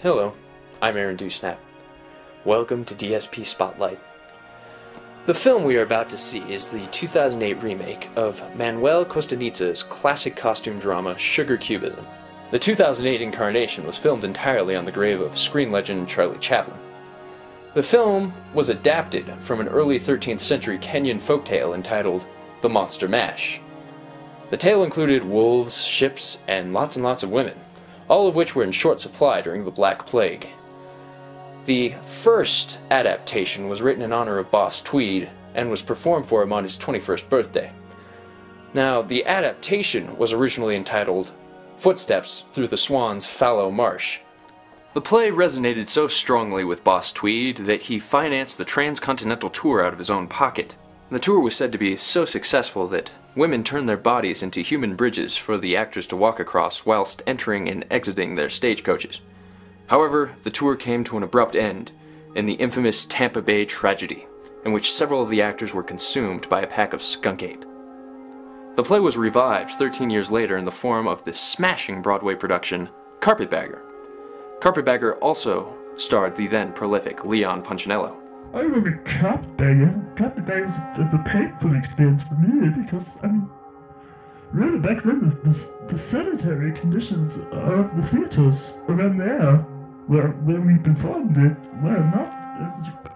Hello, I'm Dewsnap. Welcome to DSP Spotlight. The film we are about to see is the 2008 remake of Manuel Costanizza's classic costume drama Sugar Cubism. The 2008 incarnation was filmed entirely on the grave of screen legend Charlie Chaplin. The film was adapted from an early 13th century Kenyan folktale entitled The Monster Mash. The tale included wolves, ships, and lots of women, all of which were in short supply during the Black Plague. The first adaptation was written in honor of Boss Tweed and was performed for him on his 21st birthday. Now, the adaptation was originally entitled Footsteps Through the Swan's Fallow Marsh. The play resonated so strongly with Boss Tweed that he financed the transcontinental tour out of his own pocket. The tour was said to be so successful that women turned their bodies into human bridges for the actors to walk across whilst entering and exiting their stagecoaches. However, the tour came to an abrupt end in the infamous Tampa Bay tragedy, in which several of the actors were consumed by a pack of skunk ape. The play was revived 13 years later in the form of the smashing Broadway production Carpetbagger. Carpetbagger also starred the then prolific Leon Punchinello. I remember Carpetbagger. Carpetbagger was a painful experience for me because, really back then the sanitary conditions of the theaters around there where we performed it were not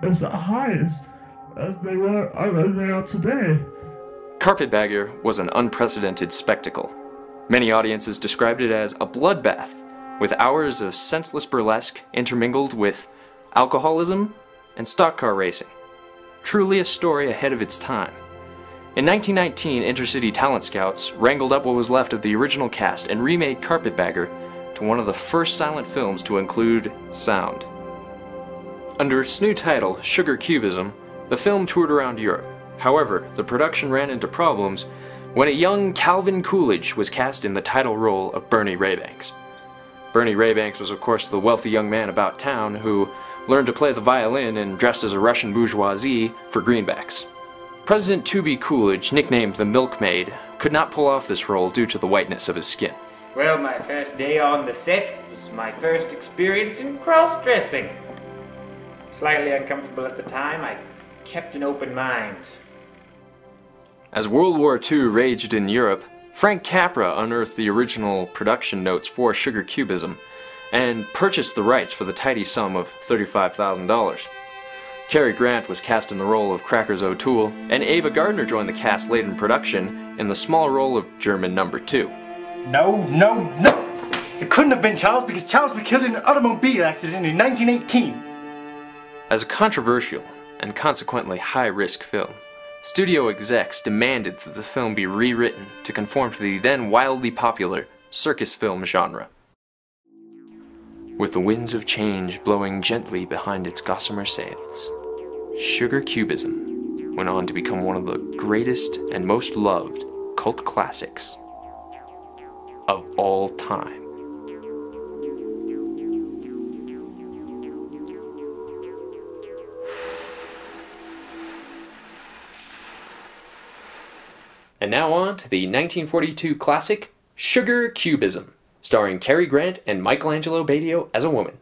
as high as they are today. Carpetbagger was an unprecedented spectacle. Many audiences described it as a bloodbath, with hours of senseless burlesque intermingled with alcoholism and stock car racing. Truly a story ahead of its time. In 1919, Intercity Talent Scouts wrangled up what was left of the original cast and remade Carpetbagger to one of the first silent films to include sound. Under its new title, Sugar Cubism, the film toured around Europe. However, the production ran into problems when a young Calvin Coolidge was cast in the title role of Bernie Raybanks. Bernie Raybanks was, of course, the wealthy young man about town who learned to play the violin and dressed as a Russian bourgeoisie for greenbacks. President Tooby Coolidge, nicknamed the Milkmaid, could not pull off this role due to the whiteness of his skin. Well, my first day on the set was my first experience in cross-dressing. Slightly uncomfortable at the time, I kept an open mind. As World War II raged in Europe, Frank Capra unearthed the original production notes for Sugar Cubism and purchased the rights for the tidy sum of $35,000. Cary Grant was cast in the role of Crackers O'Toole, and Ava Gardner joined the cast late in production in the small role of German number 2. No! It couldn't have been Charles because Charles was killed in an automobile accident in 1918. As a controversial and consequently high-risk film, studio execs demanded that the film be rewritten to conform to the then wildly popular circus film genre. With the winds of change blowing gently behind its gossamer sails, Sugar Cubism went on to become one of the greatest and most loved cult classics of all time. And now on to the 1942 classic Sugar Cubism, starring Cary Grant and Michelangelo Badio as a woman.